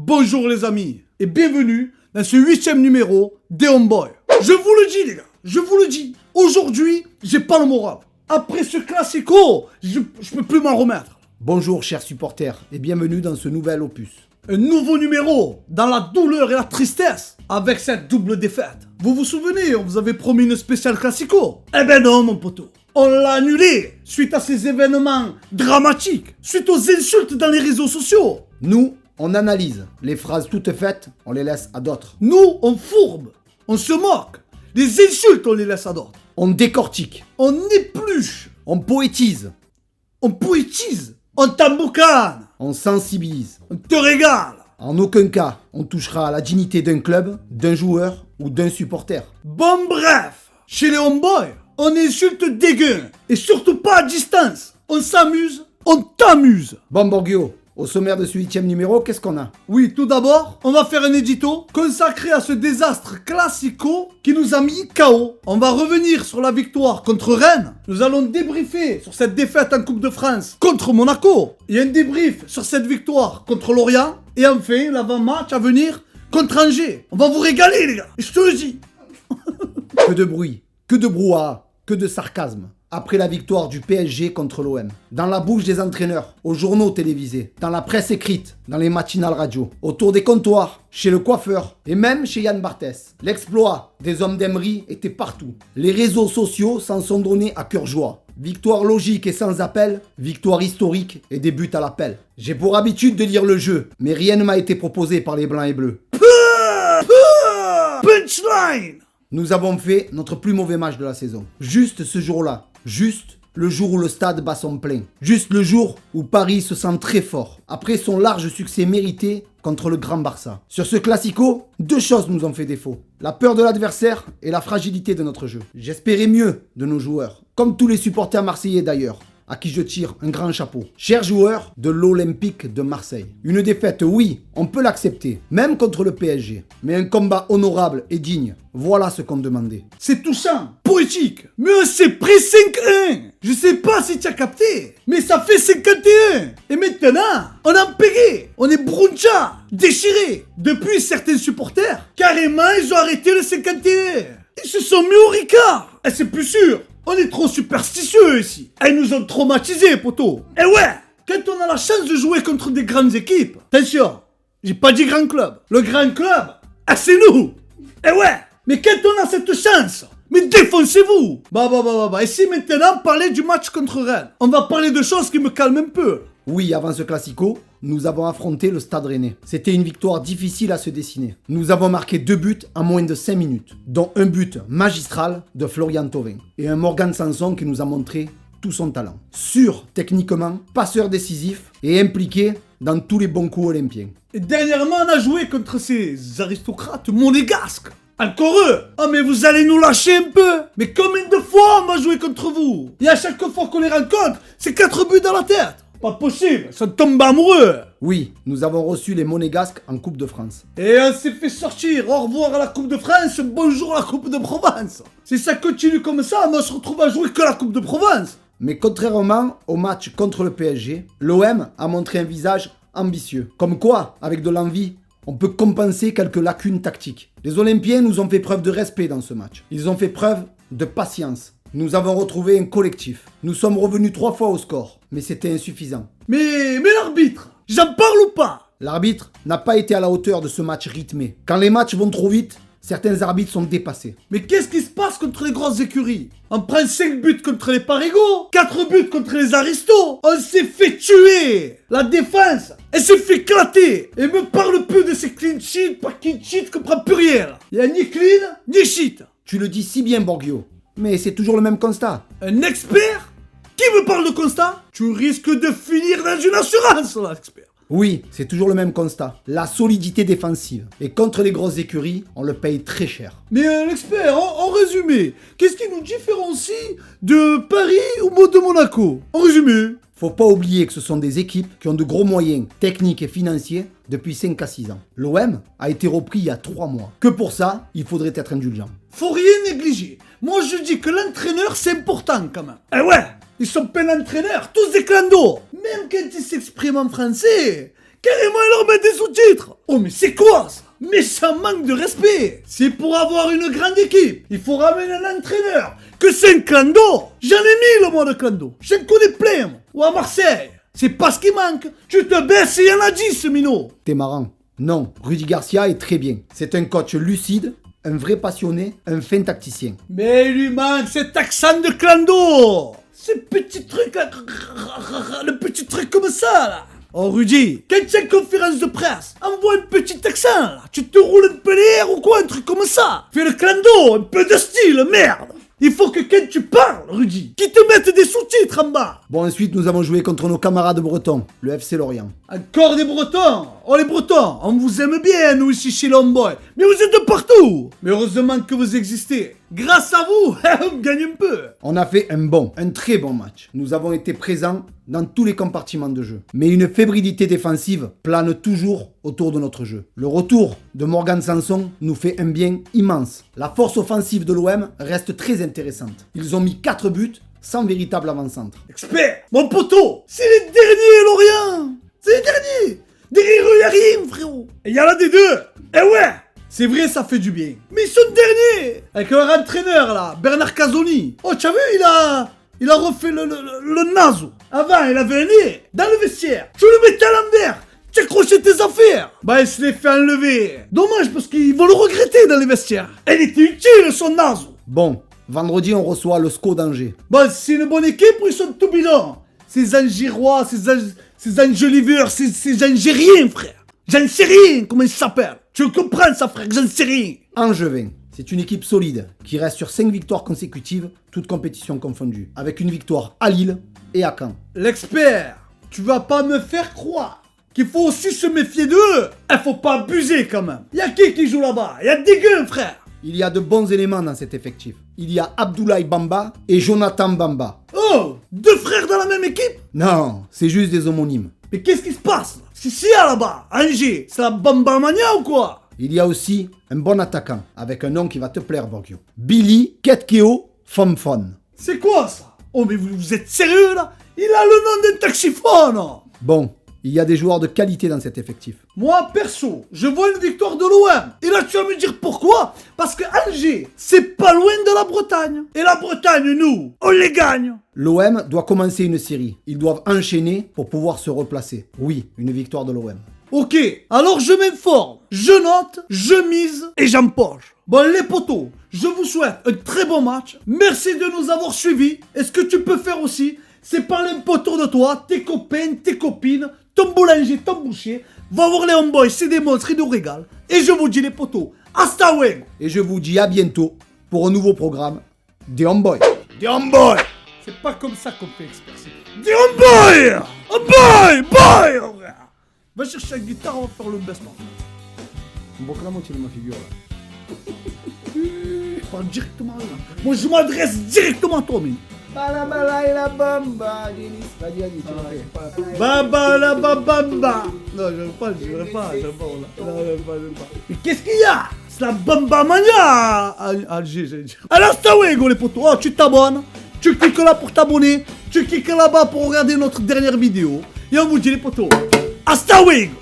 Bonjour les amis et bienvenue dans ce 8e numéro des Homeboys. Je vous le dis les gars, je vous le dis, aujourd'hui j'ai pas le moral. Après ce classico, je peux plus m'en remettre. Bonjour chers supporters et bienvenue dans ce nouvel opus. Un nouveau numéro dans la douleur et la tristesse avec cette double défaite. Vous vous souvenez, on vous avait promis une spéciale classico? Eh ben non mon poteau. On l'a annulé suite à ces événements dramatiques, suite aux insultes dans les réseaux sociaux. Nous, on analyse. Les phrases toutes faites, on les laisse à d'autres. Nous, on fourbe, on se moque. Les insultes, on les laisse à d'autres. On décortique. On épluche. On poétise. On poétise. On t'emboucane. On sensibilise. On te régale. En aucun cas, on touchera à la dignité d'un club, d'un joueur ou d'un supporter. Bon bref, chez les Homeboys, on insulte dégueu. Et surtout pas à distance. On s'amuse, on t'amuse. Bon Borgio, au sommaire de ce 8e numéro, qu'est-ce qu'on a? Oui, tout d'abord, on va faire un édito consacré à ce désastre classico qui nous a mis KO. On va revenir sur la victoire contre Rennes. Nous allons débriefer sur cette défaite en Coupe de France contre Monaco. Et un débrief sur cette victoire contre Lorient. Et enfin, l'avant-match à venir contre Angers. On va vous régaler les gars, je te le dis. Que de bruit, que de brouhaha, que de sarcasme. Après la victoire du PSG contre l'OM, dans la bouche des entraîneurs, aux journaux télévisés, dans la presse écrite, dans les matinales radio, autour des comptoirs, chez le coiffeur et même chez Yann Barthès. L'exploit des hommes d'Emery était partout. Les réseaux sociaux s'en sont donnés à cœur joie. Victoire logique et sans appel, victoire historique et des buts à l'appel. J'ai pour habitude de lire le jeu, mais rien ne m'a été proposé par les blancs et bleus. Punchline. Nous avons fait notre plus mauvais match de la saison. Juste ce jour-là. Juste le jour où le stade bat son plein. Juste le jour où Paris se sent très fort. Après son large succès mérité contre le Grand Barça. Sur ce classico, deux choses nous ont fait défaut. La peur de l'adversaire et la fragilité de notre jeu. J'espérais mieux de nos joueurs. Comme tous les supporters marseillais d'ailleurs, à qui je tire un grand chapeau. Chers joueurs de l'Olympique de Marseille. Une défaite, oui, on peut l'accepter, même contre le PSG. Mais un combat honorable et digne, voilà ce qu'on demandait. C'est touchant, poétique, mais on s'est pris 5-1. Je sais pas si tu as capté, mais ça fait 51. Et maintenant, on a payé, on est bruncha, déchiré. Depuis, certains supporters, carrément, ils ont arrêté le 51. Ils se sont mis au Ricard. Et c'est plus sûr. On est trop superstitieux ici. Elles nous ont traumatisés, poteau. Et ouais, quand on a la chance de jouer contre des grandes équipes, attention, j'ai pas dit grand club. Le grand club, c'est nous. Et ouais, mais quand on a cette chance, mais défoncez-vous. Bah. Et si maintenant on parlait du match contre Rennes, on va parler de choses qui me calment un peu. Oui, avant ce classico, nous avons affronté le Stade Rennais. C'était une victoire difficile à se dessiner. Nous avons marqué 2 buts en moins de 5 minutes, dont un but magistral de Florian Thauvin et un Morgan Sanson qui nous a montré tout son talent. Sûr techniquement, passeur décisif et impliqué dans tous les bons coups olympiens. Et dernièrement, on a joué contre ces aristocrates monégasques. Encore eux. Oh mais vous allez nous lâcher un peu. Mais combien de fois on va jouer contre vous? Et à chaque fois qu'on les rencontre, c'est 4 buts dans la tête. Pas possible, ça tombe amoureux. Oui, nous avons reçu les Monégasques en Coupe de France. Et on s'est fait sortir. Au revoir à la Coupe de France, bonjour à la Coupe de Provence. Si ça continue comme ça, on se retrouve à jouer que la Coupe de Provence. Mais contrairement au match contre le PSG, l'OM a montré un visage ambitieux. Comme quoi, avec de l'envie, on peut compenser quelques lacunes tactiques. Les Olympiens nous ont fait preuve de respect dans ce match. Ils ont fait preuve de patience. Nous avons retrouvé un collectif. Nous sommes revenus 3 fois au score, mais c'était insuffisant. Mais l'arbitre, j'en parle ou pas? L'arbitre n'a pas été à la hauteur de ce match rythmé. Quand les matchs vont trop vite, certains arbitres sont dépassés. Mais qu'est-ce qui se passe contre les grosses écuries? On prend 5 buts contre les Parigots, 4 buts contre les Aristos. On s'est fait tuer. La défense, elle s'est fait éclater. Et me parle plus de ces clean sheet, pas clean sheet, je comprends plus rien. Il y a ni clean, ni shit. Tu le dis si bien, Borgio. Mais c'est toujours le même constat. Un expert? Qui me parle de constat? Tu risques de finir dans une assurance, là, expert. Oui, c'est toujours le même constat. La solidité défensive. Et contre les grosses écuries, on le paye très cher. Mais l'expert, en résumé, qu'est-ce qui nous différencie de Paris ou de Monaco? En résumé. Faut pas oublier que ce sont des équipes qui ont de gros moyens techniques et financiers depuis 5 à 6 ans. L'OM a été repris il y a 3 mois. Que pour ça, il faudrait être indulgent. Faut rien négliger. Moi je dis que l'entraîneur c'est important quand même. Eh ouais, ils sont plein d'entraîneurs, tous des clandos. Même quand ils s'expriment en français, Carrément, ils leur mettent des sous-titres. Oh, mais c'est quoi ça? Mais ça manque de respect. C'est pour avoir une grande équipe, il faut ramener un entraîneur. Que c'est un clando. J'en ai 1000 moi de clando. J'en connais plein moi. Ou à Marseille. C'est pas ce qui manque. Tu te baisses et il y en a 10, Mino. T'es marrant. Non, Rudy Garcia est très bien. C'est un coach lucide, un vrai passionné, un fin tacticien. Mais il lui manque cet accent de clando. Ces petits trucs là. Le petit truc comme ça là. Oh Rudy, quand tu as une conférence de presse, envoie un petit accent là. Tu te roules un peu l'air ou quoi, un truc comme ça. Fais le clando, un peu de style, merde. Il faut que quand tu parles, Rudy, qu'ils te mettent des sous-titres en bas. Bon, ensuite, nous avons joué contre nos camarades bretons, le FC Lorient. Encore des Bretons. Oh les Bretons, on vous aime bien nous ici chez l'Homeboy. Mais vous êtes de partout. Mais heureusement que vous existez. Grâce à vous, on gagne un peu. On a fait un très bon match. Nous avons été présents dans tous les compartiments de jeu. Mais une fébrilité défensive plane toujours autour de notre jeu. Le retour de Morgan Sanson nous fait un bien immense. La force offensive de l'OM reste très intéressante. Ils ont mis 4 buts sans véritable avant-centre. Expert, mon poteau, c'est les derniers Lorient. C'est les derniers. Derrière eux, y'a rien, frérot. Et y en a des deux. Eh ouais. C'est vrai, ça fait du bien. Mais ils sont derniers. Avec leur entraîneur, là, Bernard Casoni. Oh, tu as vu, il a refait le nazo. Avant, il avait un nez dans le vestiaire. Tu le mettais à l'envers. Tu accrochais tes affaires. Bah, il se les fait enlever. Dommage, parce qu'ils vont le regretter dans les vestiaires. Elle était utile, son nazo. Bon, vendredi, on reçoit le SCO d'Angers. Bon, c'est une bonne équipe ou ils sont tout bidons? Ces Angérois, ces Angéliveurs, ces Angériens, frère. J'en sais rien, comment ils s'appellent. Tu comprends ça, frère, j'en sais rien. Angevin, c'est une équipe solide qui reste sur 5 victoires consécutives, toutes compétitions confondues, avec une victoire à Lille et à Caen. L'expert, tu vas pas me faire croire qu'il faut aussi se méfier d'eux. Il faut pas abuser quand même. Y'a qui joue là-bas? Y'a des gueux, frère. Il y a de bons éléments dans cet effectif. Il y a Abdoulaye Bamba et Jonathan Bamba. Oh, deux frères dans la même équipe? Non, c'est juste des homonymes. Mais qu'est-ce qui se passe là? C'est Sia là-bas, Angers, c'est la Bamba Mania ou quoi? Il y a aussi un bon attaquant, avec un nom qui va te plaire, Borgio. Billy Ketkeo Fomfon. C'est quoi ça? Oh mais vous êtes sérieux là? Il a le nom d'un taxiphone. Bon, il y a des joueurs de qualité dans cet effectif. Moi, perso, je vois une victoire de l'OM. Et là, tu vas me dire pourquoi? Parce que Angers, c'est pas loin de la Bretagne. Et la Bretagne, nous, on les gagne. L'OM doit commencer une série. Ils doivent enchaîner pour pouvoir se replacer. Oui, une victoire de l'OM. Ok, alors je m'informe, je note, je mise et j'empoche. Bon les potos, je vous souhaite un très bon match. Merci de nous avoir suivis. Et ce que tu peux faire aussi, c'est parler un peu autour de toi, tes copains, tes copines, ton boulanger, ton boucher. Va voir les homeboys, c'est des monstres, ils nous régalent. Et je vous dis les potos, hasta luego. Et je vous dis à bientôt pour un nouveau programme des homeboys. Des homeboys. C'est pas comme ça qu'on fait expercer. Des homeboys. Homeboy, boy. Va chercher la guitare, on va faire le best-of. On voit que la moitié de ma figure là. Je parle directement là. Moi je m'adresse directement à toi, mais. Bala la bamba, Baba la babamba. Non, je vais pas. Mais qu'est-ce qu'il y a? C'est la bamba mania à Alger, j'allais dire. Alors, hasta luego les potos. Oh, tu t'abonnes, tu cliques là pour t'abonner, tu cliques là-bas pour regarder notre dernière vidéo. Et on vous dit les potos, hasta luego.